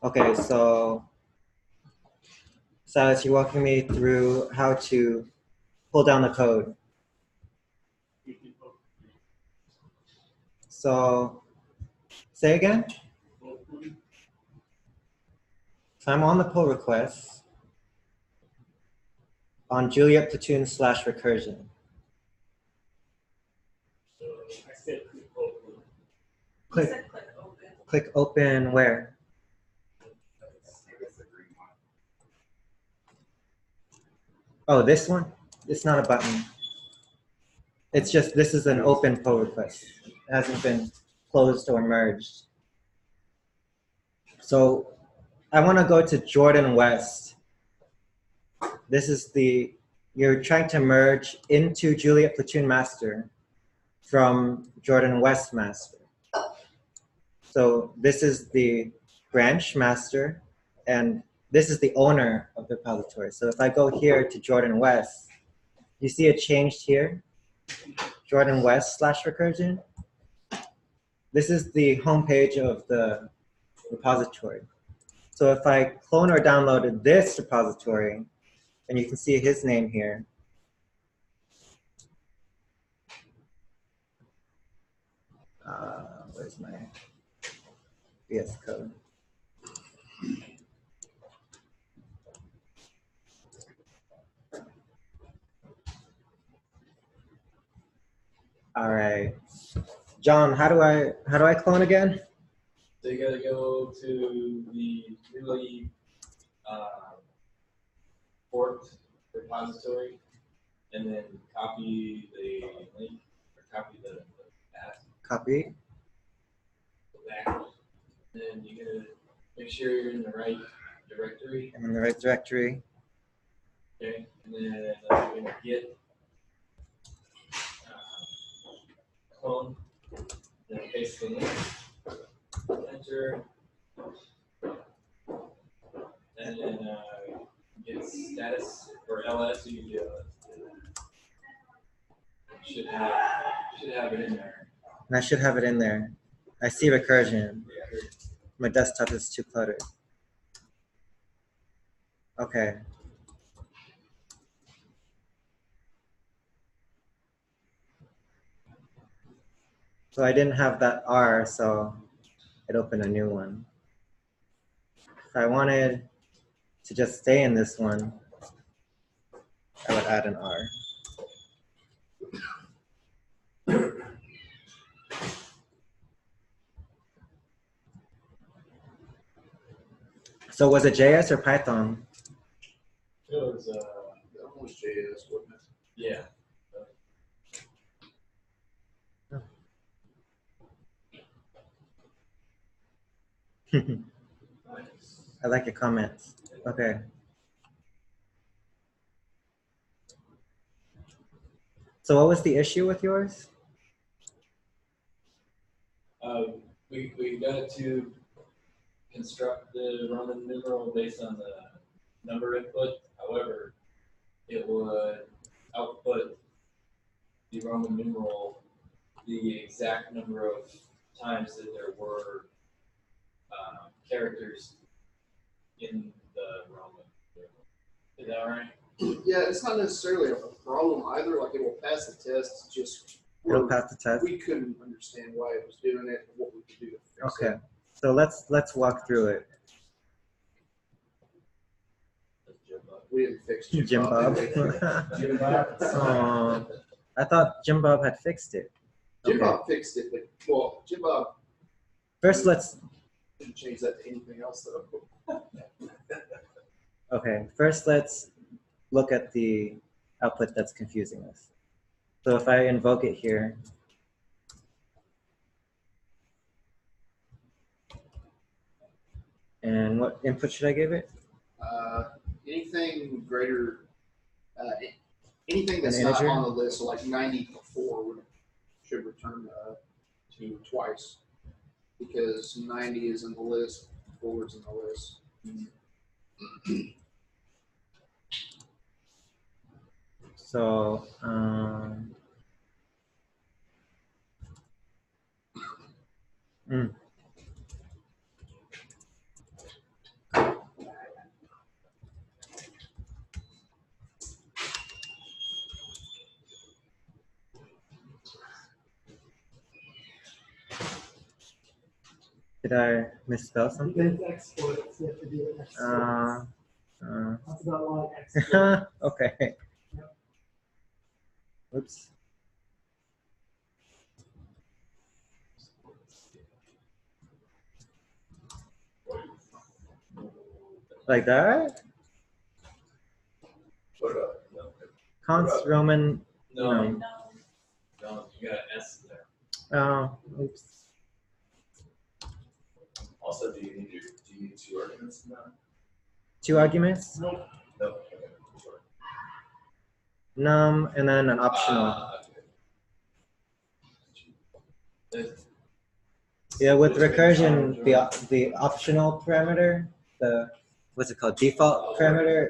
Okay, so Silas, you're walking me through how to pull down the code. So, say again? So I'm on the pull request on Juliett Platoon / recursion. Click open where? Oh, this one? It's not a button. It's just, this is an open pull request. It hasn't been closed or merged. So I want to go to Jordan West. This is the, you're trying to merge into Juliett Platoon master from Jordan West master. So this is the branch master, and this is the owner of the repository. So if I go here to Jordan West, you see it changed here, Jordan West / recursion. This is the homepage of the repository. So if I clone or downloaded this repository, and you can see his name here, where's my VS Code? All right, John, how do I clone again? So you gotta go to the newly forked repository, and then copy the link or copy the path. Copy. Go back. Then you gotta make sure you're in the right directory. I'm in the right directory. Okay, and then you're gonna get clone, then paste the link, enter, and then get status or LS. You can do should have it in there. And I should have it in there. I see recursion. My desktop is too cluttered. Okay. So I didn't have that R, so it opened a new one. If I wanted to just stay in this one, I would add an R. So was it JS or Python? It was That was JS, wasn't it? yeah. I like your comments. Okay. So what was the issue with yours? We got to construct the Roman numeral based on the number input. However, it would output the Roman numeral the exact number of times that there were characters in the Roman numeral. Is that right? Yeah, it's not necessarily a problem either. Like, it will pass the test. It's just It'll pass the test. we couldn't understand why it was doing it and what we could do to fix it. Okay. So let's walk through it. We didn't fix Jim Bob. Jim Bob. Oh, I thought Jim Bob had fixed it. Jim Okay. Bob fixed it, but well, Jim Bob First, let's didn't change that to anything else though. okay. First, let's look at the output that's confusing us. So if I invoke it here, and what input should I give it? Anything greater, anything that's An not integer? on the list, so like 94 should return to twice, because 90 is in the list, 4 is in the list. So Did I misspell something? Because exploits, you have to do exploits. That's about like exploits. Okay. Yep. Oops. Like that? What about, no, Const Roman. no, No. no, you got an S there. Oh, oops. Also, do you need 2 arguments now? 2 arguments? Nope. No. Okay. Num and then an optional. Okay. Yeah, with recursion, the optional parameter, the what's it called, default parameter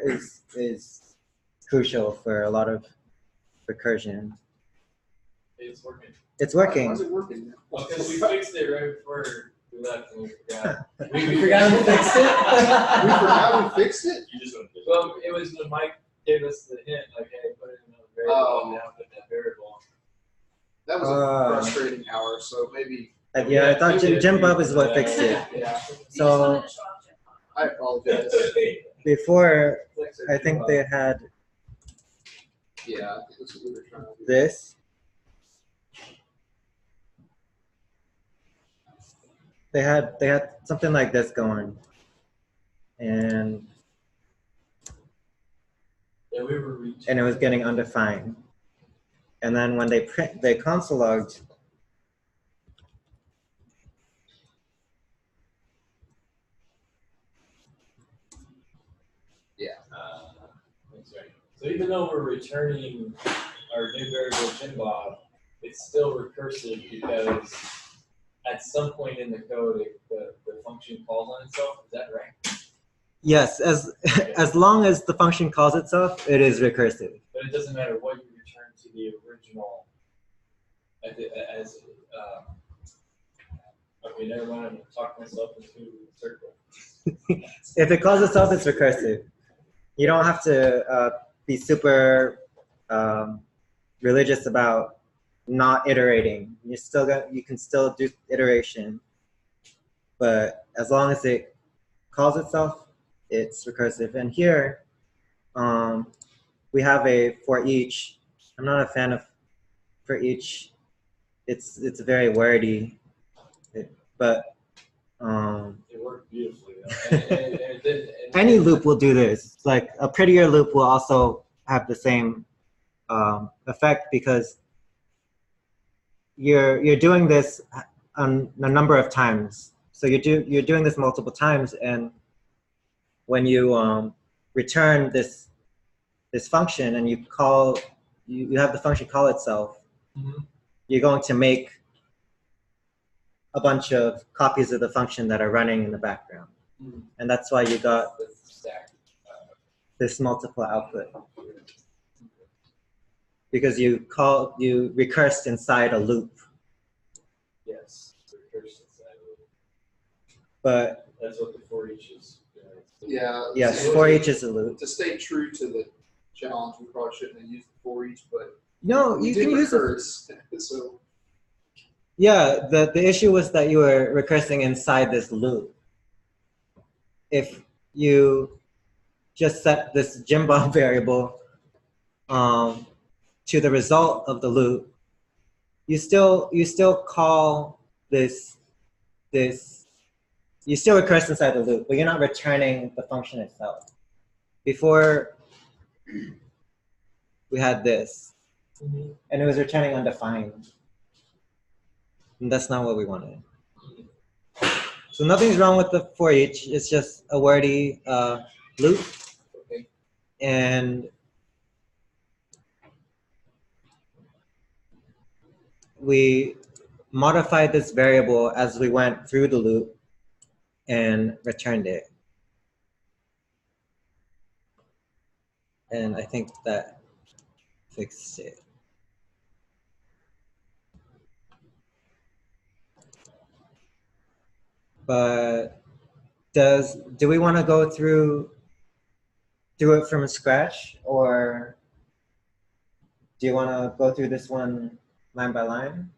is crucial for a lot of recursion. It's working. It's Why working. is it working? Well, because we fixed it right before we left and we forgot. We forgot we fixed it. We forgot we fixed it? You just want to. Well, it was when Mike gave us the hint, like, hey, put it in a variable, Oh. now put that variable. That was a frustrating hour, so maybe Yeah, I thought Jim Bob is what fixed it. Yeah. So I apologize. before, I think they had Yeah, that's what we were trying to do. this. They had something like this going, and Yeah, we were it was getting undefined. And then when they console logged, That's right. So even though we're returning our new variable Jimbob, it's still recursive because at some point in the code, the function calls on itself. Is that right? yes, as long as the function calls itself, it is recursive. But it doesn't matter what you return to the original. Okay, never mind. I'm talking myself into a circle. If it calls itself, it's recursive. You don't have to be super religious about not iterating. You can still do iteration, but as long as it calls itself, it's recursive. And here, we have a for each. I'm not a fan of for each. It's very wordy, but It worked beautifully. And any loop will do this. Like a prettier loop will also have the same effect because you're doing this a number of times. So you're doing this multiple times, and when you return this function and you have the function call itself, you're going to make a bunch of copies of the function that are running in the background. And that's why you got this multiple output. Because you recursed inside a loop. yes, recursive inside of it. But That's what the for each is. Yeah. yes, so for each is a loop. to stay true to the challenge, we probably shouldn't have used the for each, but No, we you did can use it. recurse. So Yeah, the issue was that you were recursing inside this loop. If you just set this Jimbob variable to the result of the loop, you still call this you still recurse inside the loop, but you're not returning the function itself. Before we had this, and it was returning undefined. And that's not what we wanted. So nothing's wrong with the for each. It's just a wordy loop. Okay. And we modified this variable as we went through the loop and returned it. And I think that fixed it. But do we want to go do it from scratch, or do you want to go through this one line by line?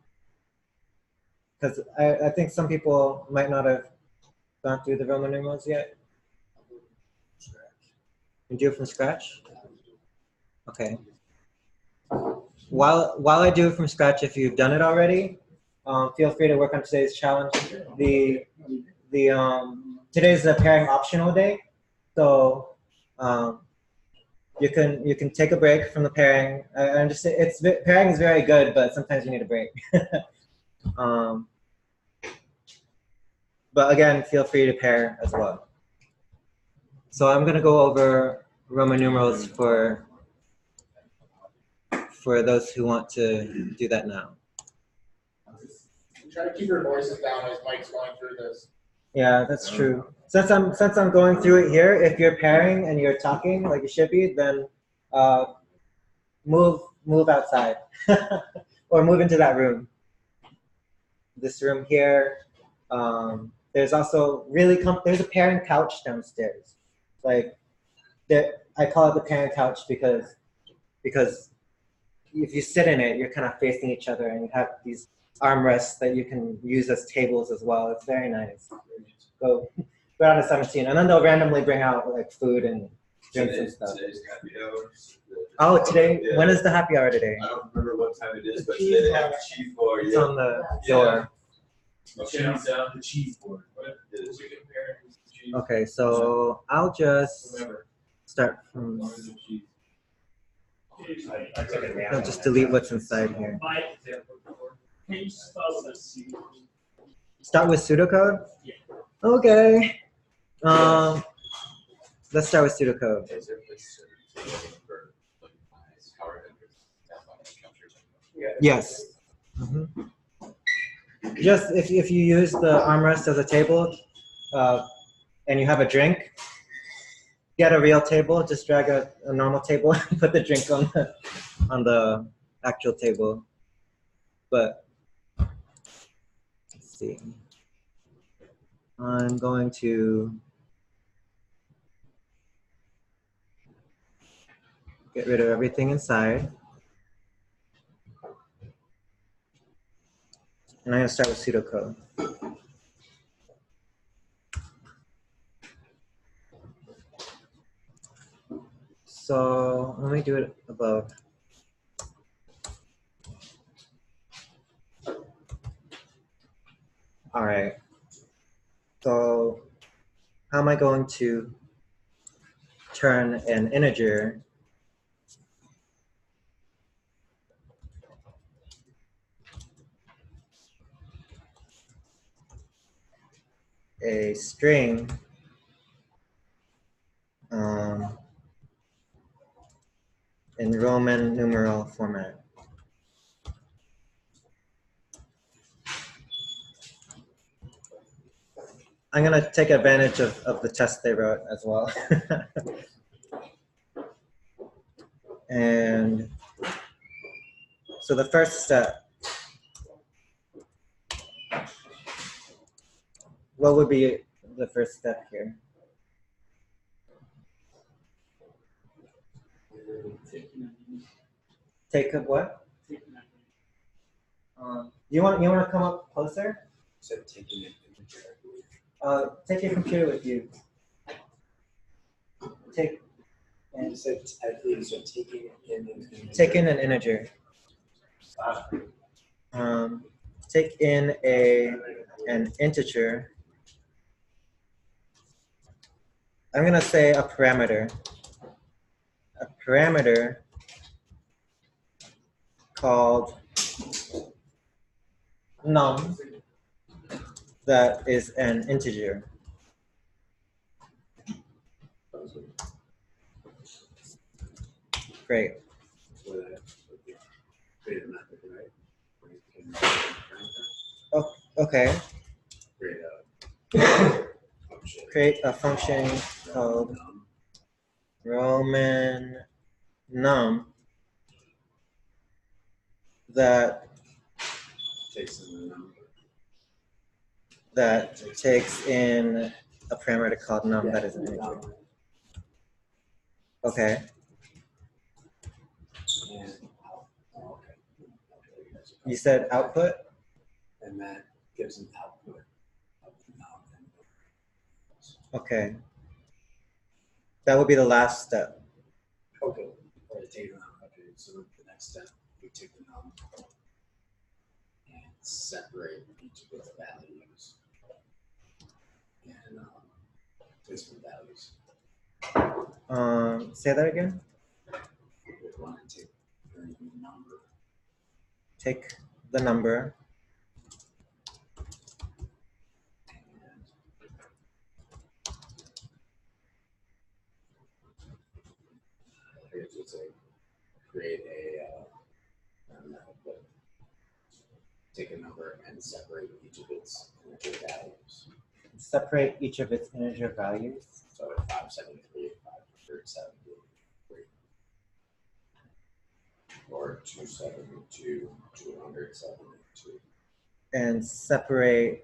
Because I think some people might not have gone through the Roman numerals yet? You do it from scratch? Okay. While I do it from scratch, if you've done it already, feel free to work on today's challenge. Today's the pairing optional day, so you can take a break from the pairing. I understand pairing is very good, but sometimes you need a break. But again, feel free to pair as well. So I'm going to go over Roman numerals for those who want to do that now. Try to keep your voices down as Mike's going through this. Yeah, that's true. Since I'm going through it here, if you're pairing and you're talking like you should be, then move outside or move into that room. This room here. There's also there's a pairing couch downstairs. Like I call it the pairing couch because if you sit in it, you're kind of facing each other, and you have these armrests that you can use as tables as well. It's very nice. Go down to 17, and then they'll randomly bring out like food and drinks and stuff. Today's happy hour. Oh, today? Yeah. When is the happy hour today? I don't remember what time it is, but today they have a cheese bar. It's on the door. The cheese board. What is we compare cheese? Okay, so I'll just Remember, start as from. long as it's cheese. I'll just delete what's inside here. Can you spell this? Start with pseudocode? Yeah. Okay. Let's start with pseudocode. Yes. Mhm. Just if you use the armrest as a table and you have a drink, get a real table, just drag a normal table and put the drink on the actual table. But let's see. I'm going to get rid of everything inside. And I'm going to start with pseudocode. So let me do it above. All right. So how am I going to turn an integer a string in Roman numeral format? I'm going to take advantage of the test they wrote as well. And so the first step, what would be the first step here? Take a what? You want to come up closer? Said taking an integer, I believe. Take your computer with you. Take And you said, I believe you said taking in an integer. take in an integer. Take in an integer. I'm gonna say a parameter. A parameter called num that is an integer. Great. Oh, okay. Create a function called Roman num that takes in a parameter called num that is an integer. Okay. You said output? And that gives an output of the num. Okay. That would be the last step. Okay. Or to take the num. Okay, so the next step, we take the num and separate each of its values. And place the values. Say that again. We want to take the number. Take the number. Here's just create a take a number and separate each of its integer values. Separate each of its integer values. So 573, 573, or 272, 272. And separate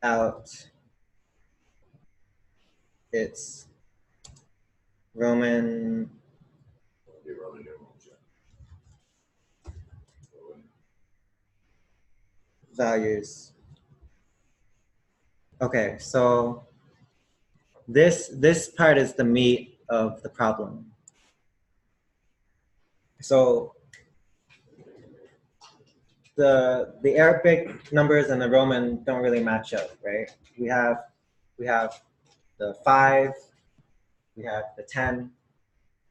out its Roman The Roman numerals, yeah. values. Okay, so this part is the meat of the problem. So the Arabic numbers and the Roman don't really match up, right? We have the 5, we have the 10,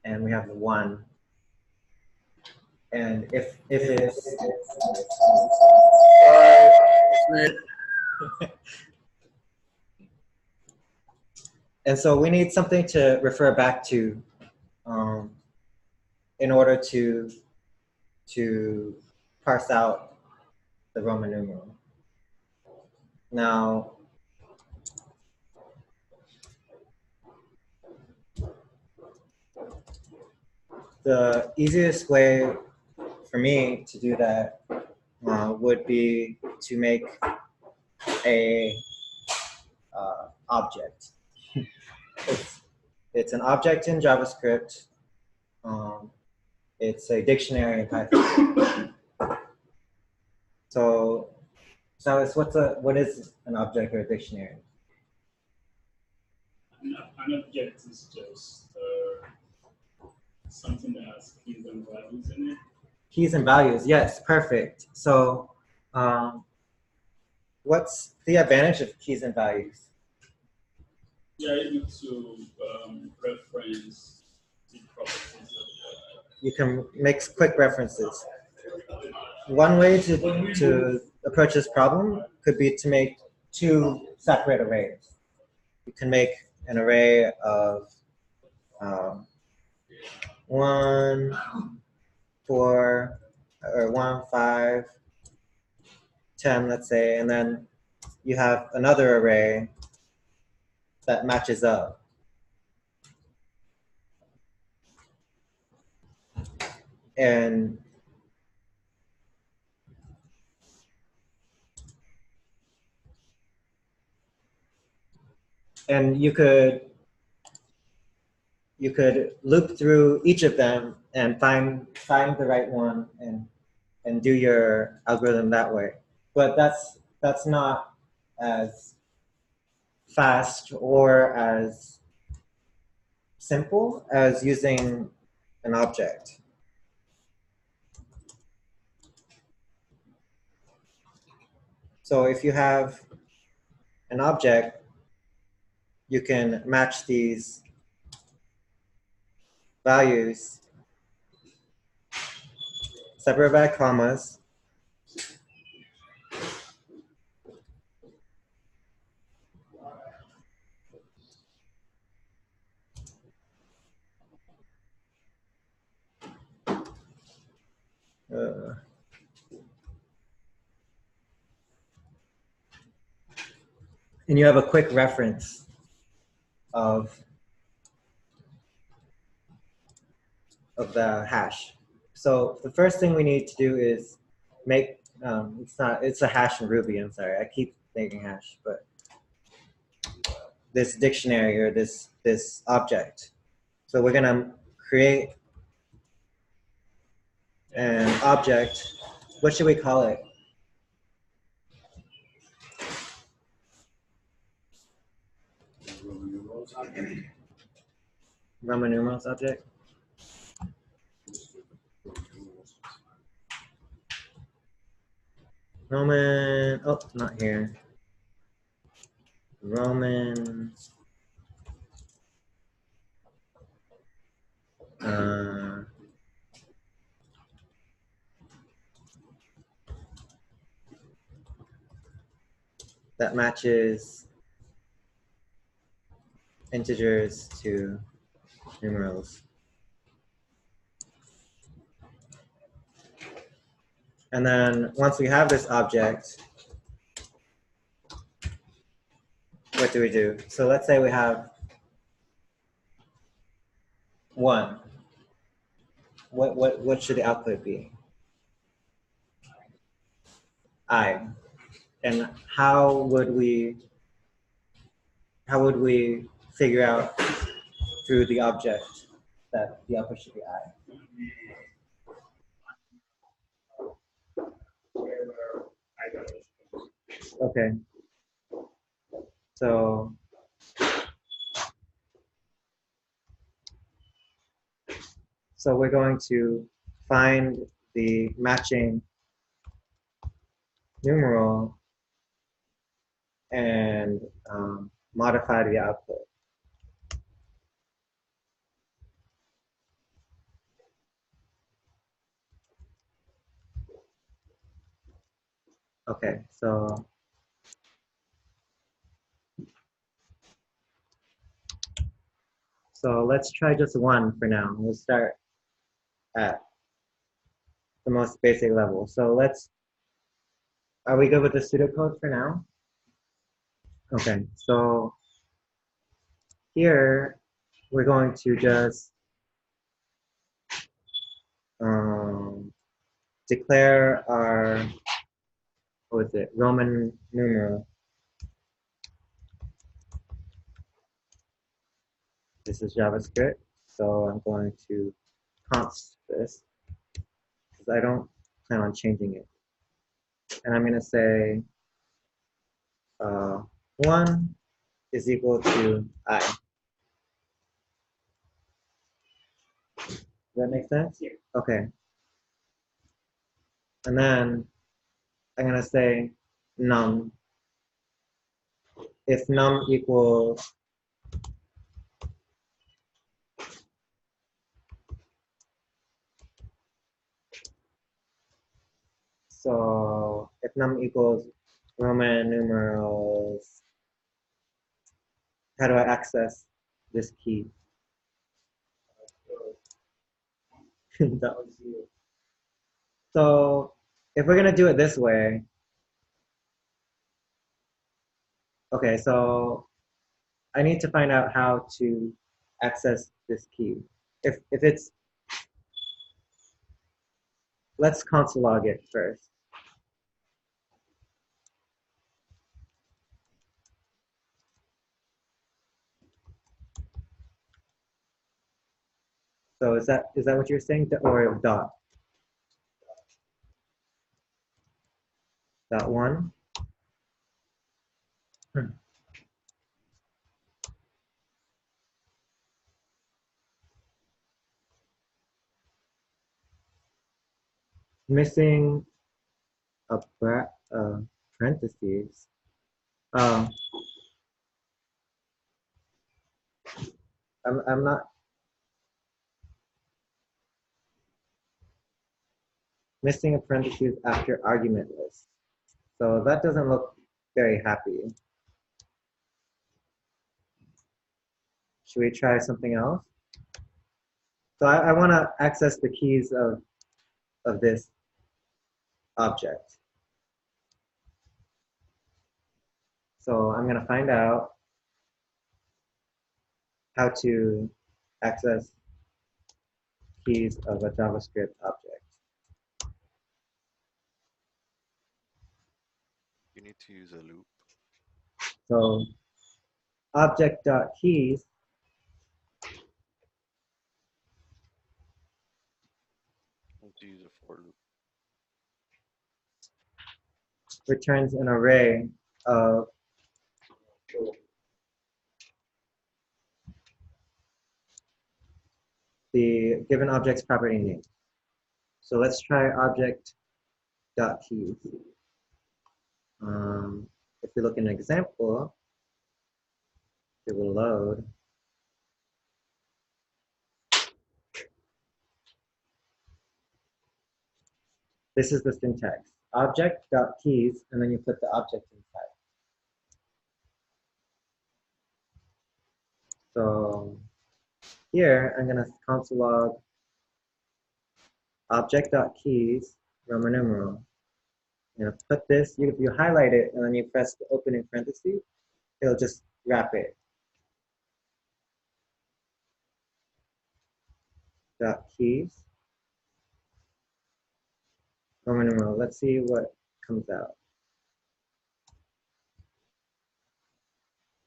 and we have the 1. And if it's and so we need something to refer back to in order to parse out the Roman numeral. Now, the easiest way for me to do that would be to make a object. It's an object in JavaScript. It's a dictionary in Python. So what is an object or a dictionary? An object is just something that has keys and values in it. Keys and values, yes, perfect. So what's the advantage of keys and values? You are able to reference the properties of You can make quick references. One way to approach this problem could be to make 2 separate arrays. You can make an array of 1, 4, or 1, 5, 10, let's say, and then you have another array that matches up. And you could loop through each of them and find the right one and do your algorithm that way. But that's not as fast or as simple as using an object. So if you have an object, you can match these values, separate by commas, and you have a quick reference of the hash. So the first thing we need to do is make, it's a hash in Ruby, I'm sorry, I keep thinking hash, but this dictionary or this object. So we're gonna create an object. What should we call it? Roman numerals object. Roman numerals object. Just do Roman numerals. Roman, oh, not here. Roman, that matches integers to numerals. And then once we have this object, what do we do? So let's say we have 1. What should the output be? I. And how would we figure out through the object that the output should be I? Okay. So we're going to find the matching numeral and modify the output. Okay, so let's try just 1 for now. We'll start at the most basic level. So are we good with the pseudocode for now? Okay, so here we're going to just declare our, what is it, Roman numeral. This is JavaScript, so I'm going to const this because I don't plan on changing it. And I'm going to say 1 is equal to I. Does that make sense? Yeah. Okay. And then I'm going to say num. If num equals so if num equals Roman numerals, how do I access this key? That was you. So if we're going to do it this way, okay, so I need to find out how to access this key. If it's, let's console log it first. So is that what you're saying, or dot? Dot 1. Missing a parentheses. I'm not missing a parentheses after argument list. So that doesn't look very happy. Should we try something else? So I want to access the keys of this object. So I'm going to find out how to access keys of a JavaScript object. You need to use a loop. So object.keys To use a for loop. returns an array of the given object's property name. So let's try object.keys. If we look in an example, it will load. This is the syntax. Object.keys, and then you put the object inside. So here, I'm going to console log object.keys, Roman numeral. I'm going to put this, you highlight it, and then you press the opening parentheses, it'll just wrap it. .keys, Roman numeral. Let's see what comes out.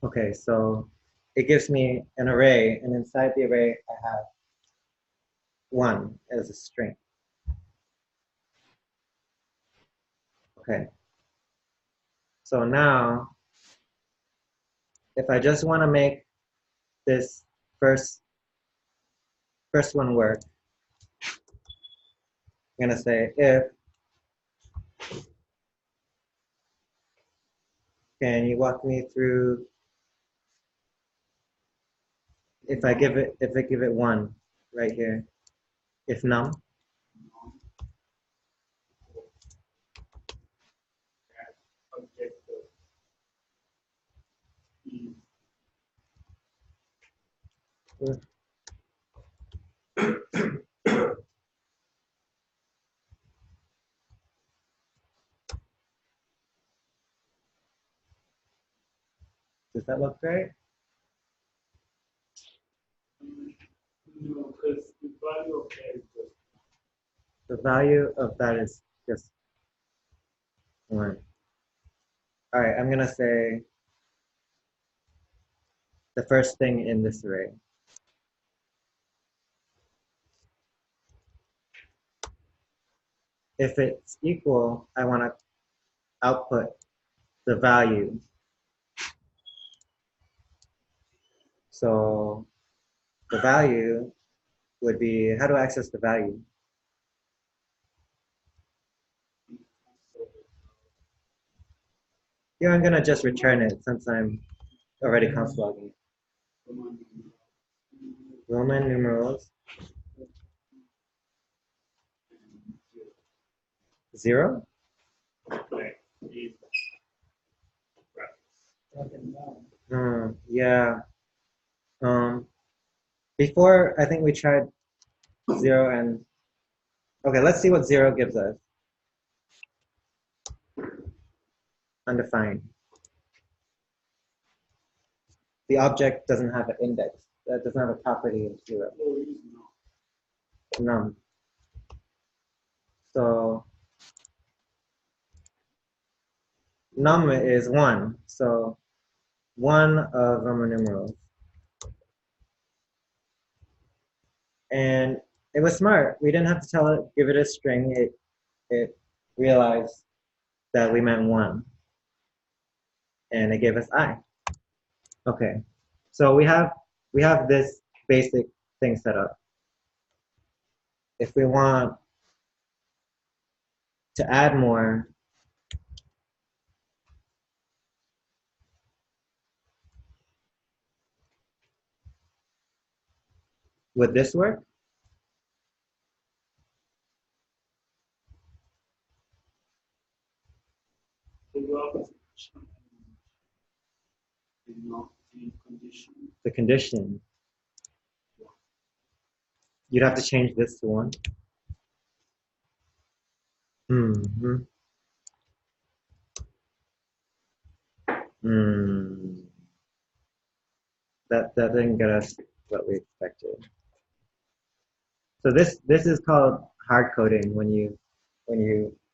Okay, so it gives me an array, and inside the array, I have 1 as a string. Okay. So now, if I just want to make this first one work, I'm going to say if, can you walk me through, if I give it 1 right here, if num, does that look right? No, because the value of that is just The value of that is just 1. All right, I'm going to say the first thing in this array. If it's equal, I want to output the value. So the value would be, how do I access the value? Here I'm going to just return it since I'm already console logging. Roman numerals 0. Yeah. Before, I think we tried 0 and, okay, let's see what 0 gives us. Undefined. The object doesn't have an index. That doesn't have a property of 0. Num. So num is 1. So 1 of Roman numerals. And it was smart. We didn't have to tell it, give it a string. It realized that we meant 1. And it gave us I. Okay. So we have this basic thing set up. If we want to add more, would this work? The condition. You'd have to change this to 1. That didn't get us what we expected. So this is called hard coding when you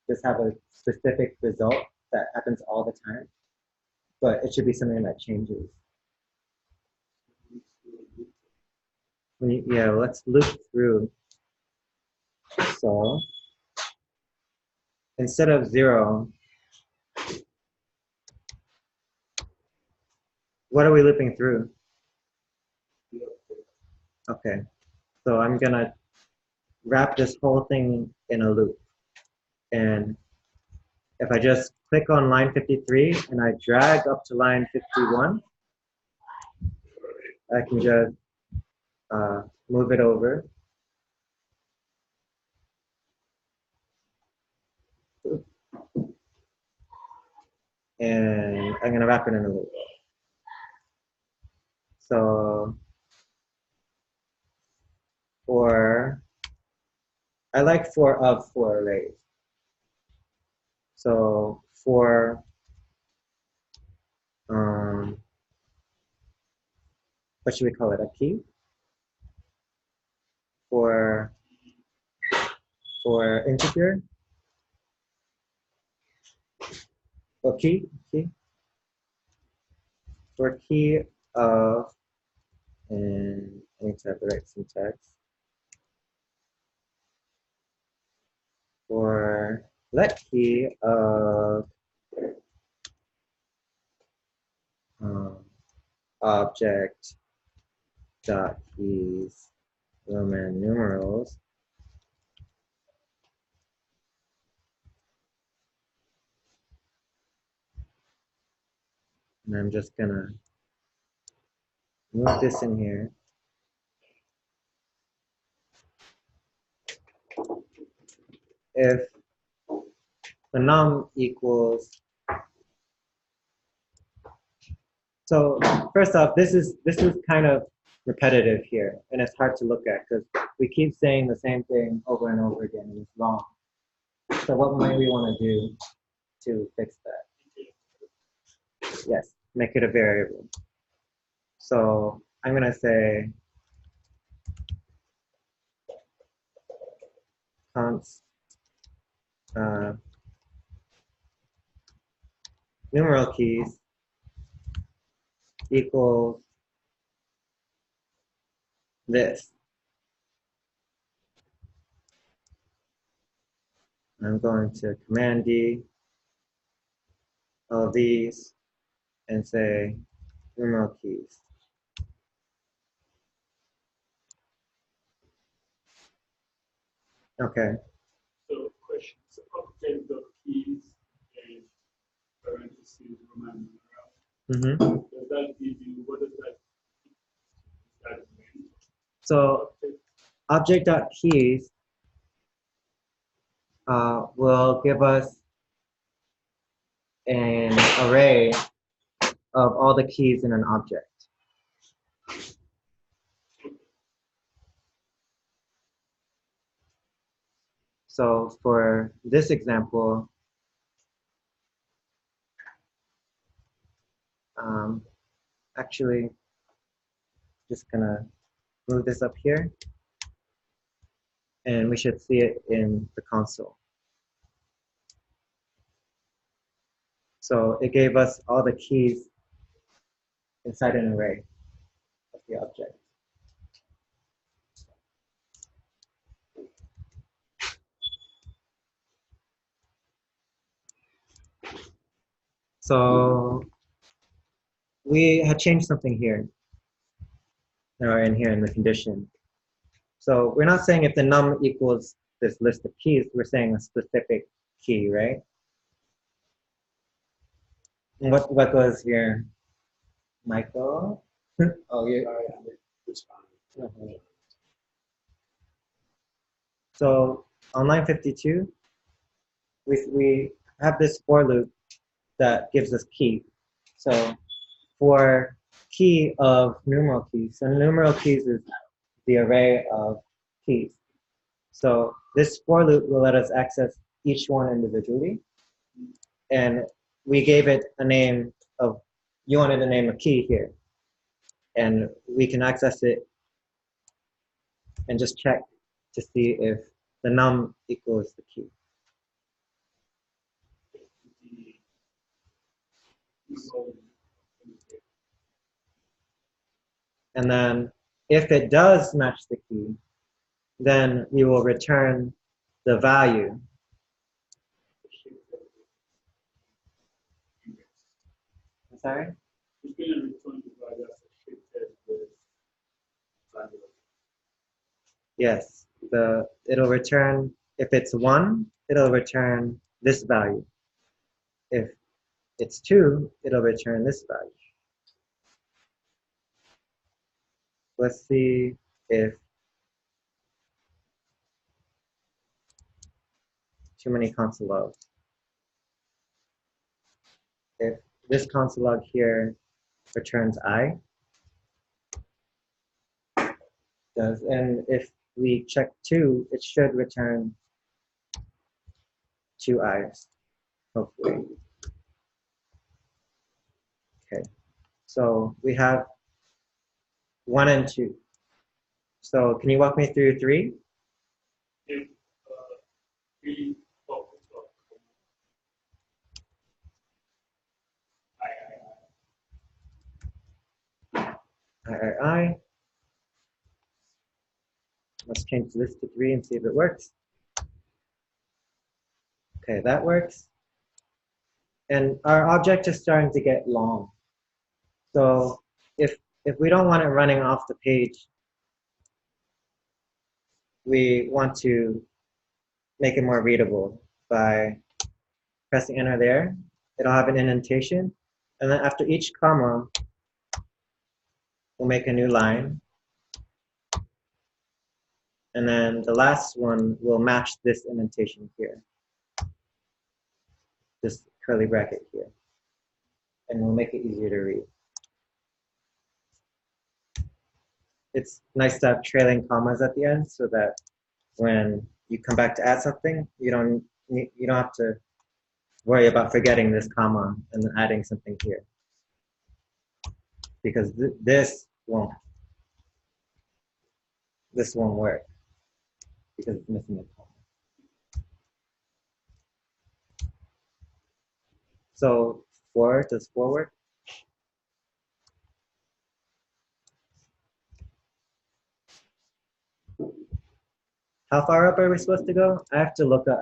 just have a specific result that happens all the time, but it should be something that changes. Yeah, let's loop through. So instead of 0, what are we looping through? Okay. So I'm gonna wrap this whole thing in a loop. And if I just click on line 53 and I drag up to line 51, I can just move it over. And I'm gonna wrap it in a loop. So I like for arrays. So for what should we call it? A key? For integer? Or key? For key of, and I need to have the right syntax. For let key of object dot keys Roman numerals. And I'm just gonna move this in here. If the num equals, so first off, this is kind of repetitive here, and it's hard to look at because we keep saying the same thing over and over again, and it's long. So what might we want to do to fix that? Yes, make it a variable. So I'm gonna say const numeral keys equals this. I'm going to Command D all of these and say numeral keys. Okay. So question, so object dot keys and parentheses Roman numeral. Does that give you, what does that mean? So object.keys will give us an array of all the keys in an object. So for this example, actually, just gonna move this up here, and we should see it in the console. So it gave us all the keys inside an array of the object. So we had changed something here, or in here in the condition. So we're not saying if the num equals this list of keys, we're saying a specific key, right? And what goes here? Michael? Oh, you. Okay. So on line 52, we have this for loop that gives us key. So for key of numeral keys, so numeral keys is the array of keys. So this for loop will let us access each one individually. And we gave it a name of, you wanted to name a key here. And we can access it and just check to see if the num equals the key. And then if it does match the key, then we will return the value. I'm sorry? It's going to return the value as a shifted with value. Yes, it'll return, if it's 1, it'll return this value. If it's 2, it'll return this value. Let's see if too many console logs. If this console log here returns I, and if we check 2, it should return 2 I's, hopefully. Okay, so we have 1 and 2. So can you walk me through 3? If we focus on I. Let's change this to 3 and see if it works. Okay, that works. And our object is starting to get long. So if we don't want it running off the page, we want to make it more readable by pressing enter there. It'll have an indentation. And then after each comma, we'll make a new line. And then the last one will match this indentation here. This curly bracket here. And we'll make it easier to read. It's nice to have trailing commas at the end so that when you come back to add something, you don't have to worry about forgetting this comma and then adding something here. Because this won't work because it's missing a comma. So 4, does 4 work? How far up are we supposed to go? I have to look up.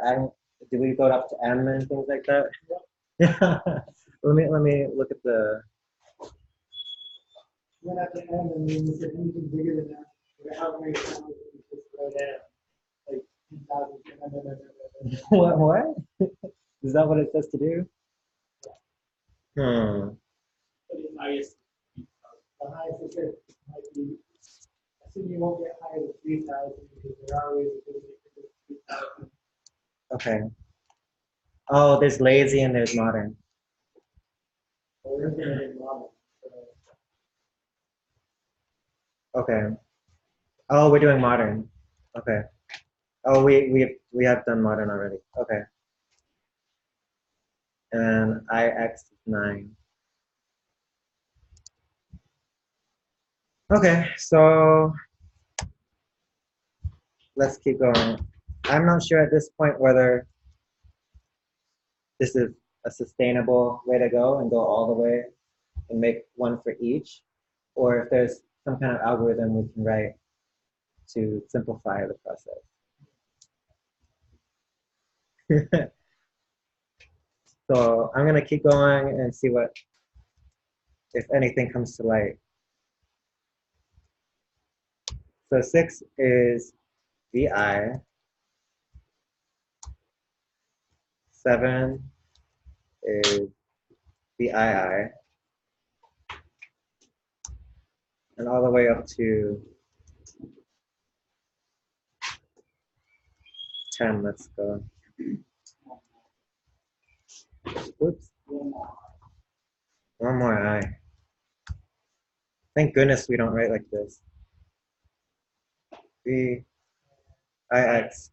Do we go up to M and things like that? Yeah. let me look at the. Went up to M and then we said anything bigger than that. How many times we just go down? Like 2,000. What? Is that what it says to do? the highest. The highest it said might be. Assume you won't get higher than 3,000 because there are ways of doing it for 3,000. Okay. Oh, there's lazy and there's modern. Or we're doing it in model. Okay. Oh, we're doing modern. Okay. Oh, we have done modern already. Okay. And IX is 9. Okay, so let's keep going. I'm not sure at this point whether this is a sustainable way to go and go all the way and make one for each, or if there's some kind of algorithm we can write to simplify the process. So I'm going to keep going and see if anything comes to light. So 6 is VI. 7 is VII. And all the way up to 10, let's go. Oops. One more I. Thank goodness we don't write like this. VIX. X.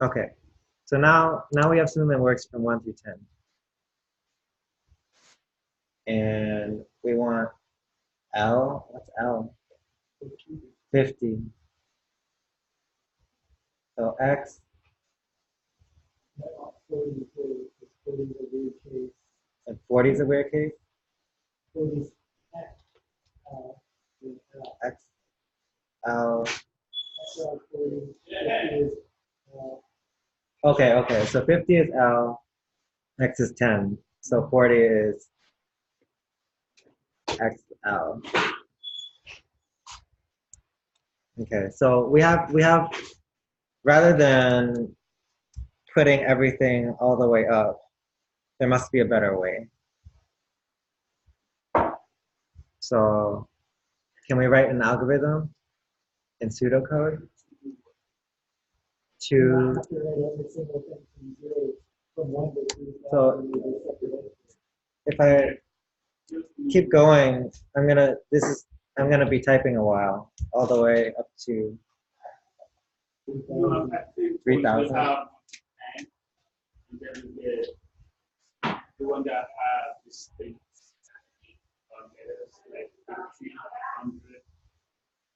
Okay. So now we have something that works from 1 through 10. And we want L. What's L? 50. So X. 40 is a weird case. And 40 is a weird case. 40 is X. L. 40 is Okay. So 50 is L. X is 10. So 40 is XL. Okay, so we have rather than putting everything all the way up, there must be a better way. So can we write an algorithm in pseudocode to so if I keep going, I'm gonna be typing a while, all the way up to 3,000. And then the one that has distinct letters, like 50, 100,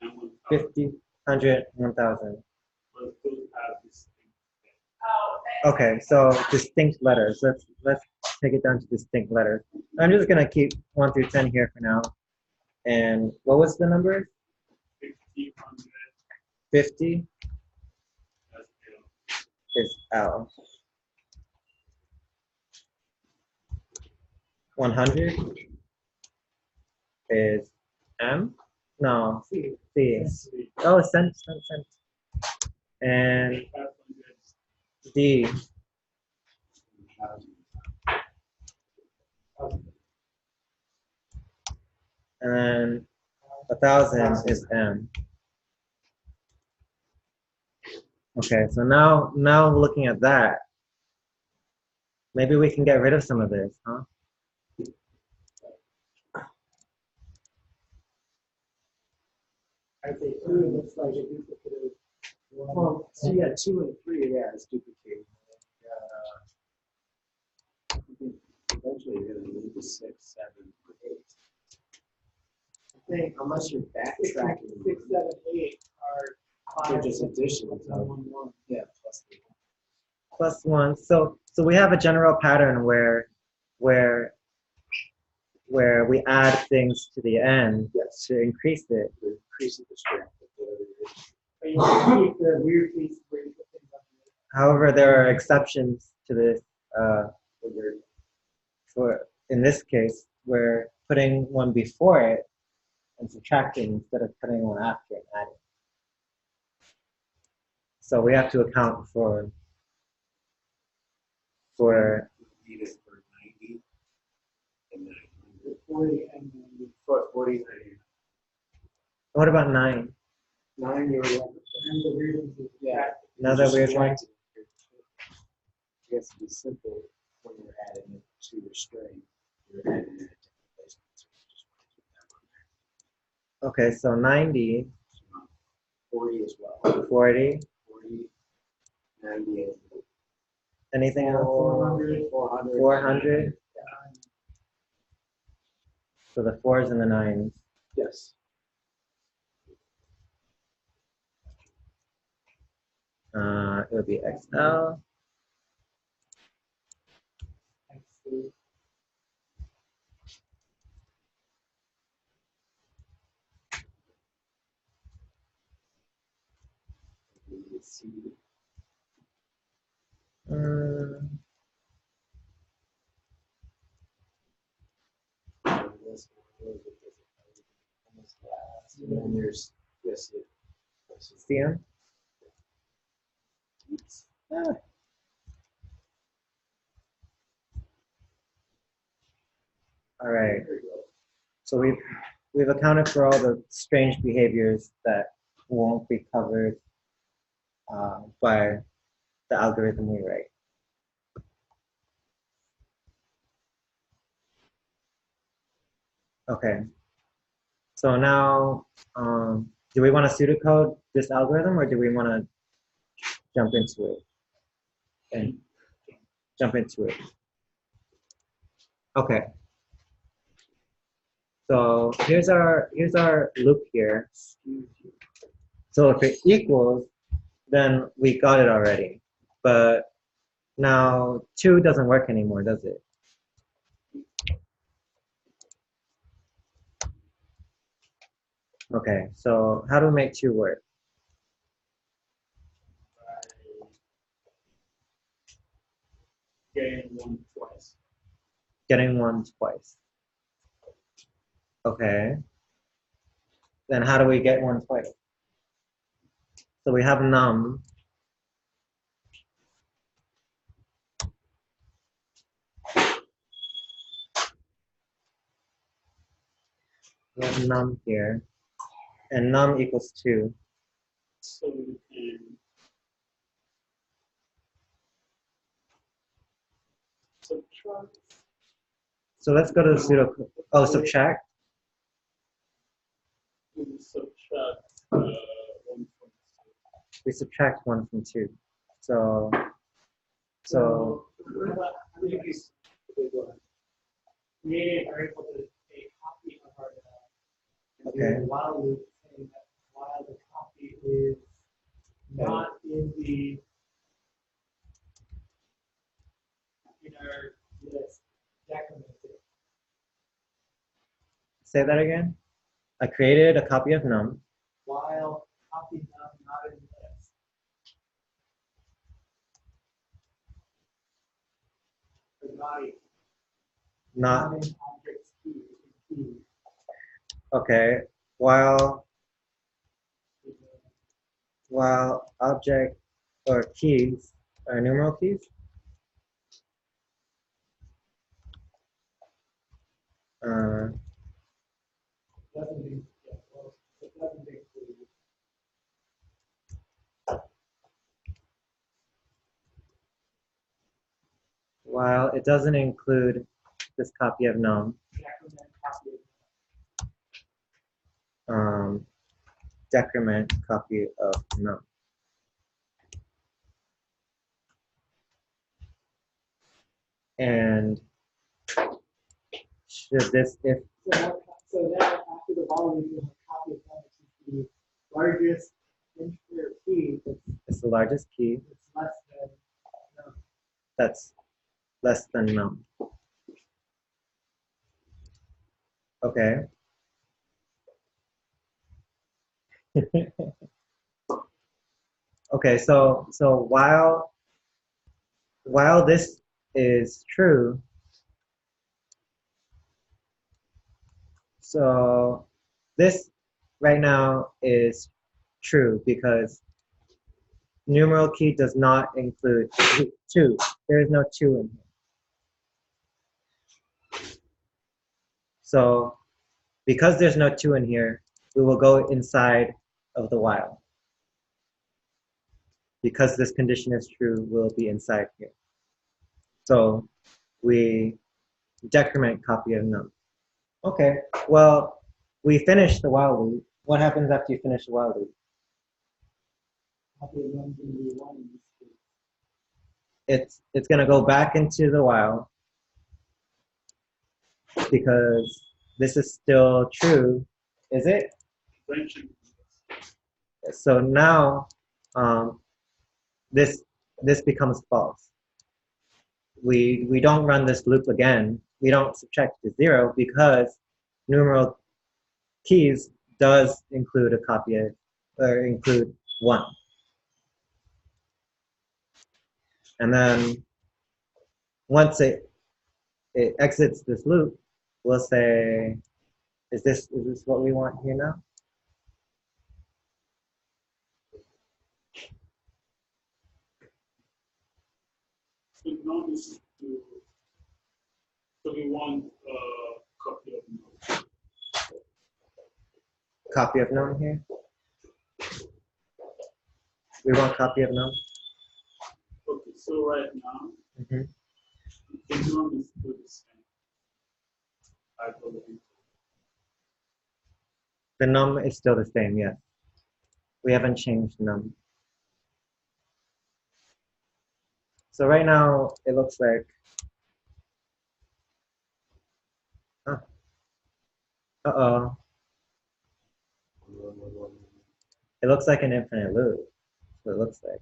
and 1,000. 50, 100, 1,000. But those have distinct. Okay, so distinct letters. Let's take it down to distinct letters. I'm just gonna keep 1 through 10 here for now. And what was the number? 50, 100. 50 That's is L. 100 is M? No, C. Oh, cent. And D. And then 1,000 is M. Okay, so now looking at that, maybe we can get rid of some of this, huh? I think 2 looks like a duplicate of 1. Well, so yeah, 2 and 3, yeah, it's duplicating. Eventually you're gonna need the 6, 7, 8. I think Unless you're backtracking. 6, 7, 8 are They're 5. just additional. 1, 1. Yeah, plus the 1. Plus 1. So we have a general pattern where we add things to the end to increase it. We're increasing the strength of whatever it is. But you want to keep the weird piece where you put things on the However, there are exceptions to this. For in this case, we're putting one before it and subtracting instead of putting one after and adding. So we have to account for Need it for 90 and 900. 40 and then 40, 90. what about 9? 9, you're and the weird ones is Yeah. Now that we're trying to, it has to be simple when you're adding it to your string. You're adding it to placements. Just want to keep that one there. okay, so 90, 40 as well. 40, 40, 98. anything else? 400. 400. 400. So the 4s and the 9s. Yes. It would be XL. And then there's CM. All right. So we've accounted for all the strange behaviors that won't be covered by the algorithm we write. Okay. So now, do we want to pseudocode this algorithm, or do we want to jump into it? Okay. So here's our loop here. So if it equals, then we got it already. But now 2 doesn't work anymore, does it? Okay, so how do we make 2 work? getting one twice. Getting one twice. Okay. Then how do we get one twice? So we have num. We have num here. And num equals 2. So we can subtract. So let's go to the pseudocode. Oh, subtract. We subtract 1 from 2. We subtract 1 from 2. So create a variable that is a copy of our and do Okay. a while loop saying that while the copy is not in the inner list, decrement it. say that again. I created a copy of num. While copy num not in the list. Or not in objects key. Okay. While object or keys are numeral keys. Doesn't include. It doesn't include. While it doesn't include this copy of num. Decrement copy of Decrement copy of num. And should this if So now after the volume, you have a copy of num, which is the largest integer key. it's the largest key, It's less than num. that's less than num. Okay. Okay, so while this is true, so this right now is true because numeral key does not include 2. There is no 2 in here. So because there's no 2 in here, we will go inside of the while. Because this condition is true, we'll be inside here. So we decrement copy of num. Okay, well, we finished the while loop. What happens after you finish the while loop? Copy of num is going to be 1 in this case. It's going to go back into the while because this is still true, is it? So now this becomes false. We don't run this loop again. We don't subtract to 0 because numeral keys does include a copy of, or include 1. And then once it exits this loop, we'll say, is this what we want here now? So now this is so we want a copy of num. Copy of num here. We want copy of num. Okay, so right now, Mm-hmm. the num is still the same. I believe. The num is still the same, yes. We haven't changed num. So right now, it looks like, uh-oh. It looks like an infinite loop. That's what it looks like.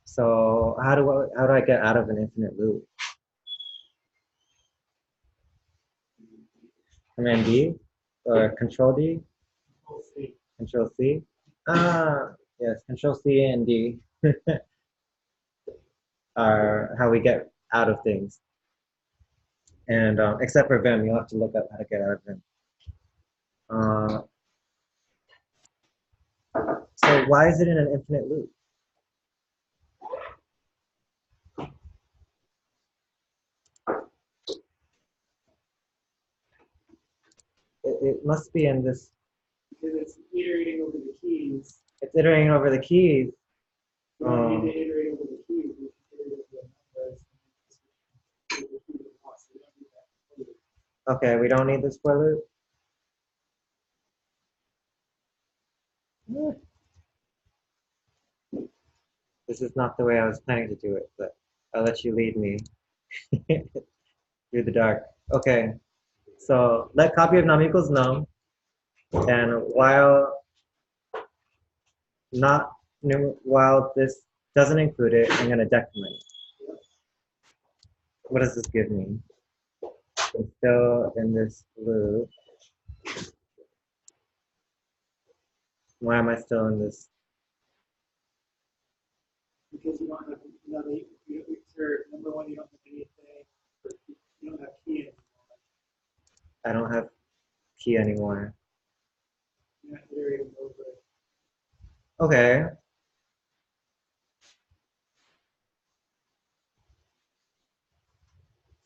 So how do I get out of an infinite loop? Command D or Control D? Control C. Ah, yes, Control C and D. are how we get out of things. And except for Vim, you'll have to look up how to get out of Vim. So why is it in an infinite loop? It must be in this. Because it's iterating over the keys. It's iterating over the keys. We don't need to iterate over the keys. We can iterate over the numbers. Okay, we don't need this for loop. This is not the way I was planning to do it, but I'll let you lead me through the dark. Okay, so let copy of num equals num, and while this doesn't include it, I'm going to decrement it. What does this give me? I'm still in this loop. Why am I still in this? Because you don't have number one, you don't have anything. You don't have key anymore. I don't have key anymore. You're not iterating over it. Okay.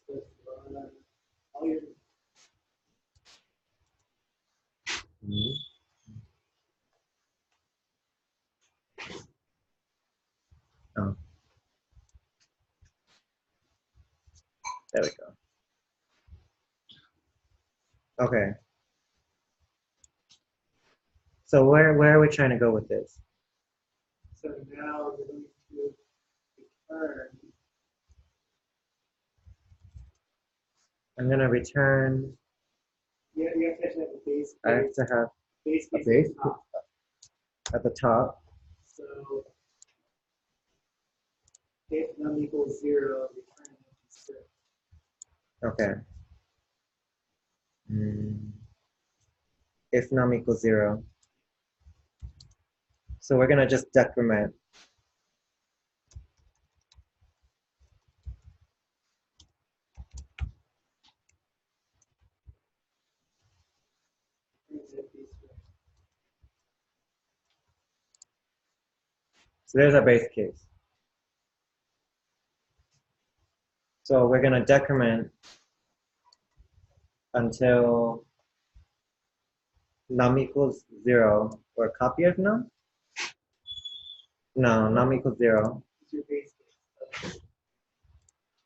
So, all your Oh. There we go. Okay. So where are we trying to go with this? So now we're going to return. I'm going to return. Yeah, you have to have a base. I have to have base a base at the top. So if num equals 0, return an empty string. Okay. If num equals 0. So we're going to just decrement. So there's our base case. So we're going to decrement until num equals 0, or a copy of num? No, num equals 0. It's your base case.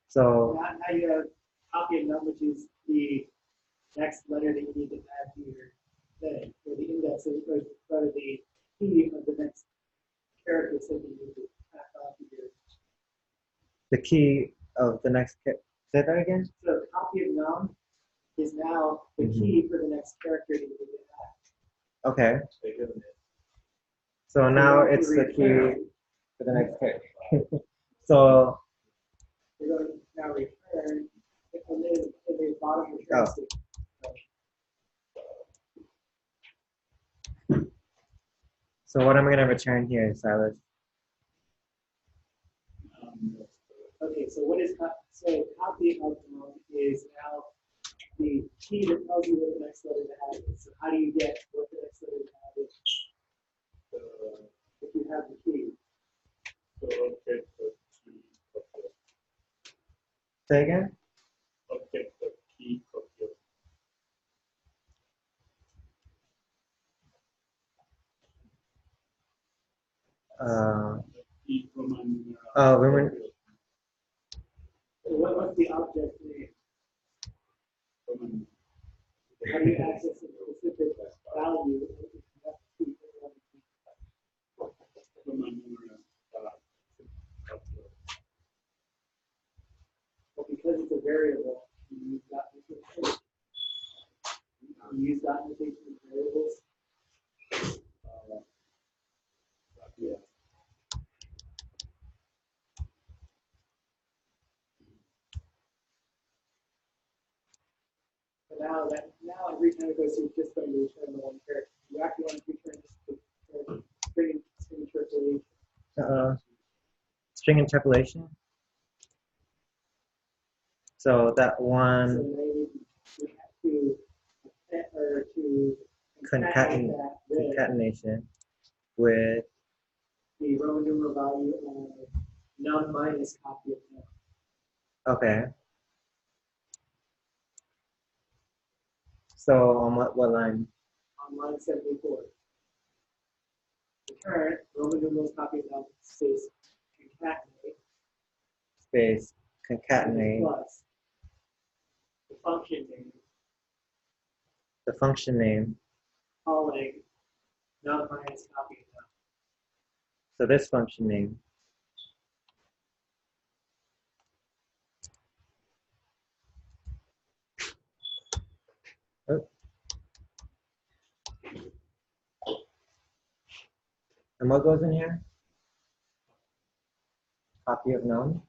So now you have copy of num, which is the next letter that you need to add to your thing, or the index of the key of the next character so that you need to pass off your. the key of the next, say that again? So the copy of num is now the key for the next character that you need to add. Okay. So now it's the key for the next character. So you're going to now return in the bottom return statement. So what am I going to return here, Silas? Okay, so what is copy of num is now the key that tells you what the next letter to add is. So how do you get what the next letter to add is? If you have the key. So object the key copy. Say again? Object the key copy. Key Roman. Roman. So what's the object name? Roman. How do you access a specific value? Roman numeral. Well, because it's a variable, you use dot notation. You use dot notation in variables. Yeah. So now every time it goes through, it's just going to return the one character. You actually want to return just the string interpolation. String interpolation? So that So one maybe we have to concatenate concaten that with concatenation with the Roman numeral value of num minus copy of num. okay. So on what line? On line 74. The current Roman numerals copy of num space concatenate Space concatenate plus the function name the function name. calling num minus copy of num. So this function name. Oh. And what goes in here? Copy of num.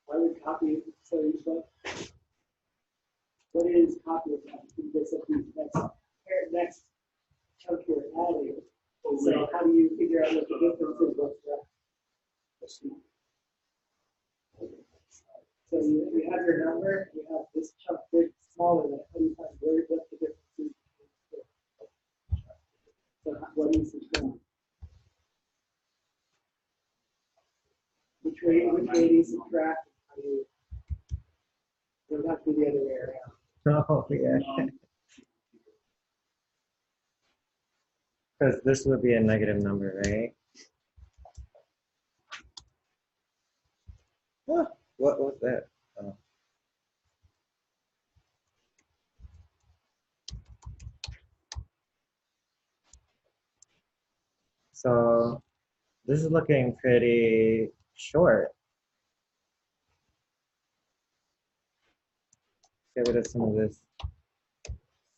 Why would copy? So what is copy of num? This is the next chunk you're adding. So how do you figure out what the difference is? What's that? So you have your number, you have this chunk big, smaller than it. How do you find what the difference is? So what do you subtract? Which way do you subtract? How do you? It would have to be the other way around. Oh yeah. Because this would be a negative number, right? What was that? Oh. So this is looking pretty short. Get rid of some of this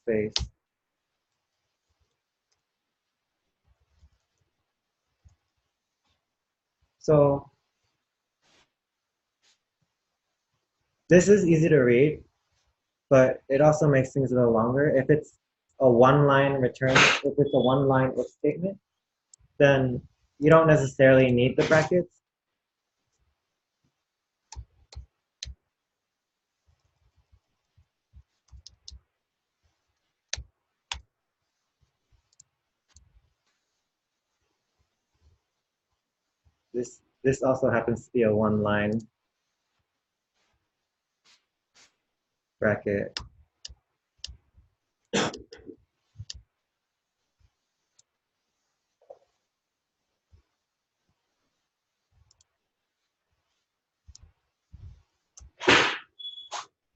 space. So this is easy to read, but it also makes things a little longer. If it's a one-line return, if it's a one-line if statement, then you don't necessarily need the brackets. This also happens to be a one-line bracket.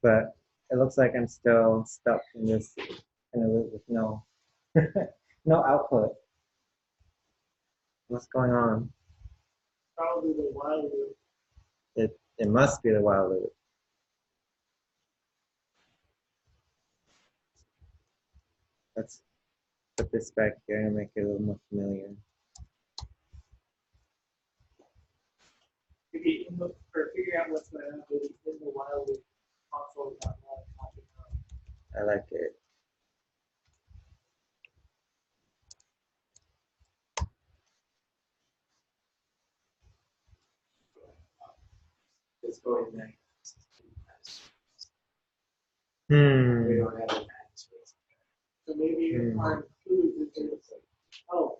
But it looks like I'm still stuck in this in a loop with no no output. What's going on? Probably the while loop. It must be the while loop. Let's put this back here and make it a little more familiar. Figure out what's going on in the while loop console. I like it. It's going next. We don't have a max. So maybe our includes is oh.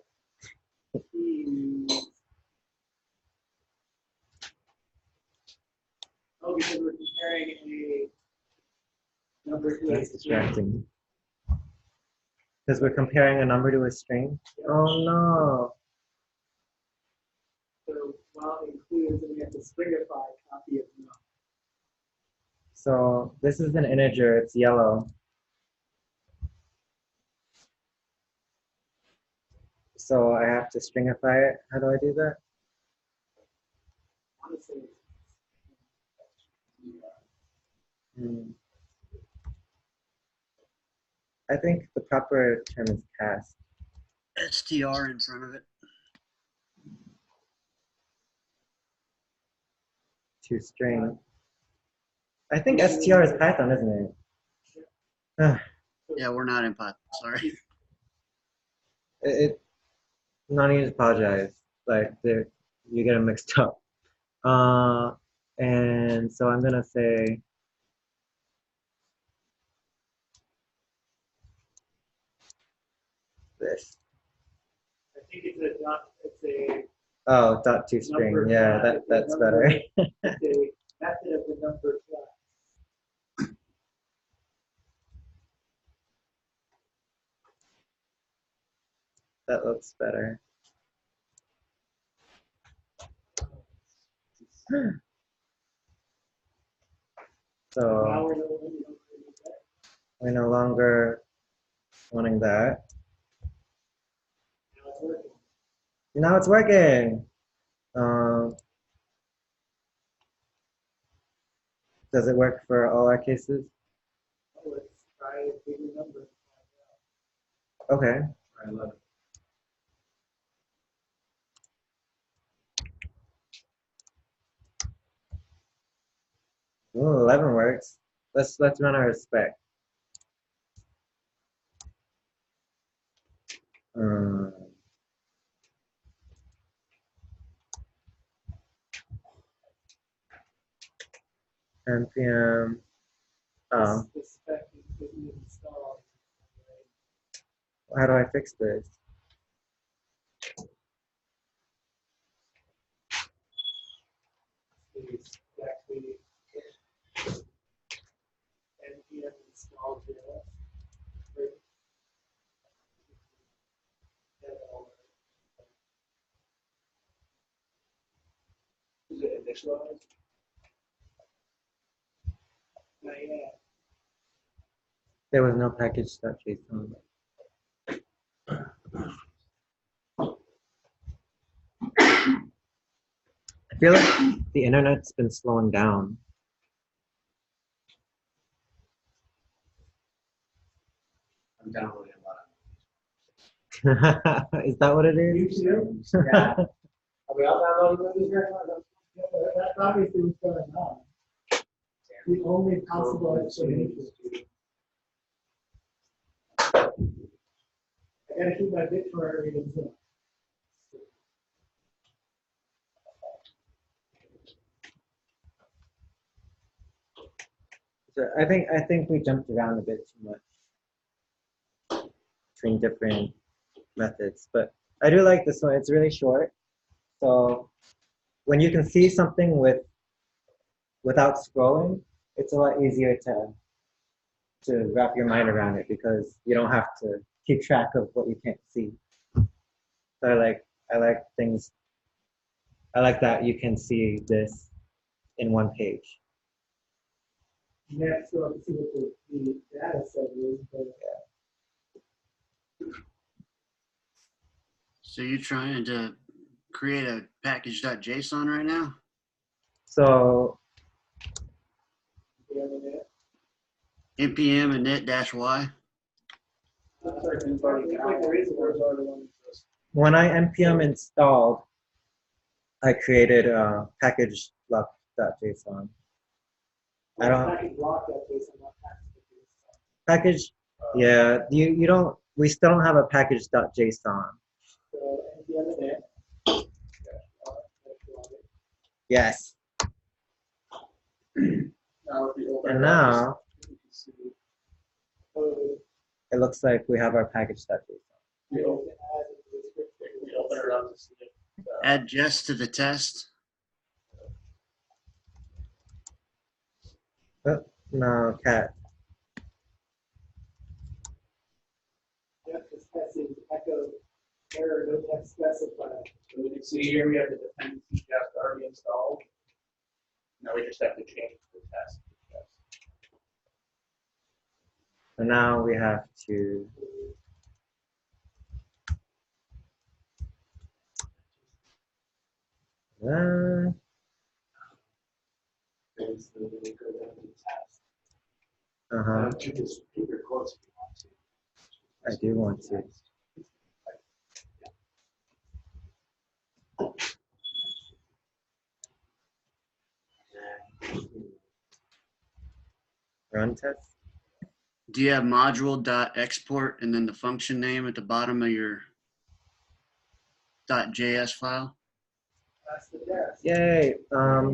Oh, because we're comparing a number to That's distracting. Because we're comparing a number to a string. Oh no. So while includes, and we have to stringify copy of num. So this is an integer, it's yellow. So I have to stringify it. How do I do that? Honestly, I think the proper term is cast. STR in front of it. To string. I think str is Python, isn't it? Yeah, we're not in Python, sorry. No need to apologize. Like you get them mixed up. And so I'm gonna say this. I think it's a dot. It's a Oh, dot to string. number Yeah, class, that's number- better. it's a method of the number class. That looks better. Now So we're no longer wanting that. Now it's working. Now it's working. Does it work for all our cases? Oh, let's try a bigger number. Okay. I love it. Ooh, 11 works. Let's run our spec. npm. Oh, This spec is installed. how do I fix this? Is actually npm install JS. Is it initialized? Not yet. There was no package.json. I feel like the internet's been slowing down. I'm downloading a lot of Is that what it is? You too? Yeah. Are we all downloading movies right now? That's obviously what's going on. The only possible explanation. I gotta keep my BitTorrent readings up. So I think we jumped around a bit too much between different methods, but I do like this one. It's really short, so when you can see something without scrolling, it's a lot easier to wrap your mind around it because you don't have to keep track of what you can't see. So I like things. I like that you can see this in one page. You have to still have to see what the data set is, but So you're trying to create a package.json right now? So the other day. npm and net-y? Looks like there is a word already on this. when I npm installed, I created a package.json. I don't Package block.json, not package.json. package. Yeah, you don't. We still don't have a package.json. So npm and net. Yes. Now with the old And now you can see it looks like we have our package.json. we open it up to see it. Add just to the test. Oh, no, cat. Yep, this test is echo error, no text specified. So we can see here we have the dependency just already installed. Now we just have to change the test. So now we have to. Uh-huh. I do want to. Run test. Do you have module.export and then the function name at the bottom of your .js file? That's the test. Yay.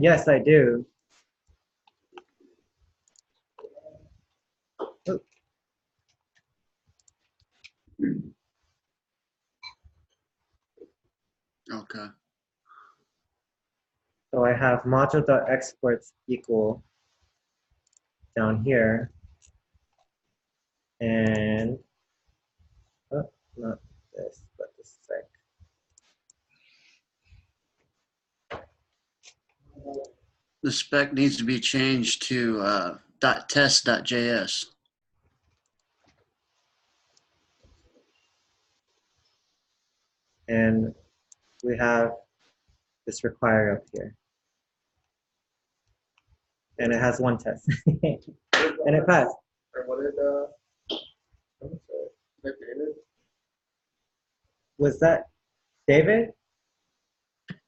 Yes, I do. Oh. Okay. So I have module.exports equal down here. And, oh, not this, but this sec. The spec needs to be changed to .test.js. And we have this require up here. And it has one test. And it passed. Or what did David? Was that David?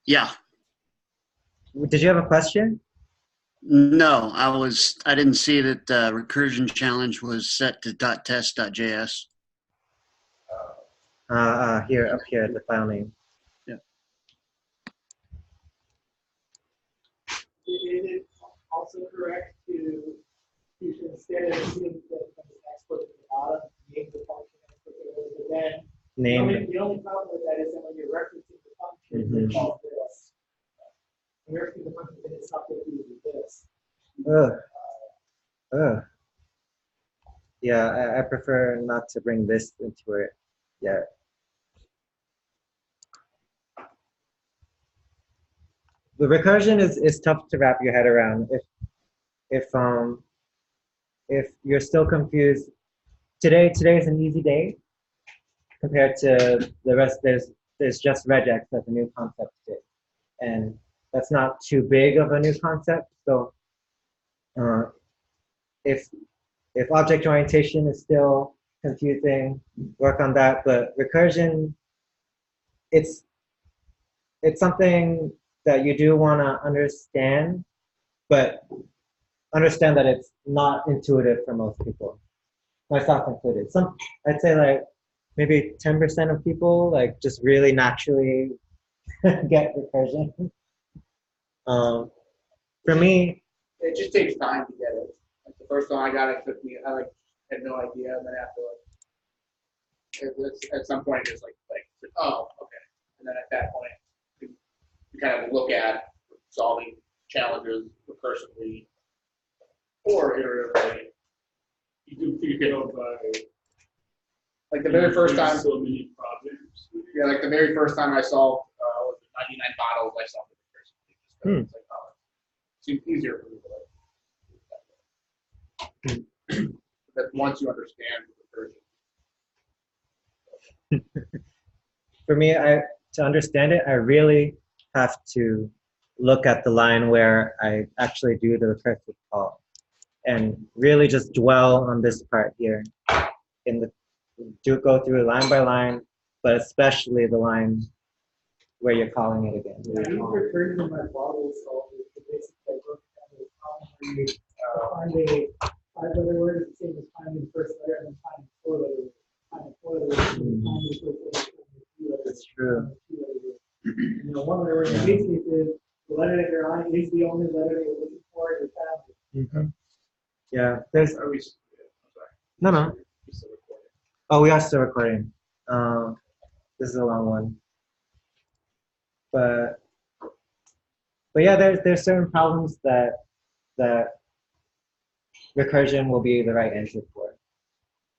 Yeah. Did you have a question? No, I didn't see that the recursion challenge was set to .test.js. Here, up here, the file name. Is it also correct to, instead of assuming that it comes export to the bottom, name the function export to the, but then Name. the only problem with that is that when you're referencing the function, it's called this. When you're referencing the function, then it's not going to be this. Yeah, I prefer not to bring this into it yet. The recursion is tough to wrap your head around. If you're still confused, today is an easy day compared to the rest. There's just regex as a new concept today, and that's not too big of a new concept. So if object orientation is still confusing, work on that. But recursion, it's something that you do want to understand, but understand that it's not intuitive for most people, myself included. I'd say like maybe 10% of people like just really naturally get recursion. For me, It just takes time to get it. Like the first time I got it took me, I like had no idea, and then after at some point it's like oh, okay, and then at that point you kind of look at solving challenges recursively or iteratively. You do pick up by Like the very first time, so many problems. yeah, like the very first time I solved 99 bottles, I solved it recursively. It's like, oh, it seems easier for me to like. But once you understand the recursion. for me, to understand it, I really have to look at the line where I actually do the recursive call and really just dwell on this part here. Go through line by line, but especially the line where you're calling it again. I use recursion in my bottle solver to basically look at the problem where you find a five-letter word is the same as finding the first letter and then finding four-letter word. Finding four-letter word, finding the first letter. That's true. You know, one letter word in this case is the letter that you're on is the only letter you're looking for in your family. Yeah, there's. Are we? No. Oh, we are still recording. This is a long one. But yeah, there's certain problems that recursion will be the right answer for,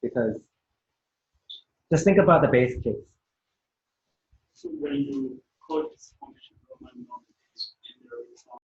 because just think about the base case. So when you call this function, Roman numeral,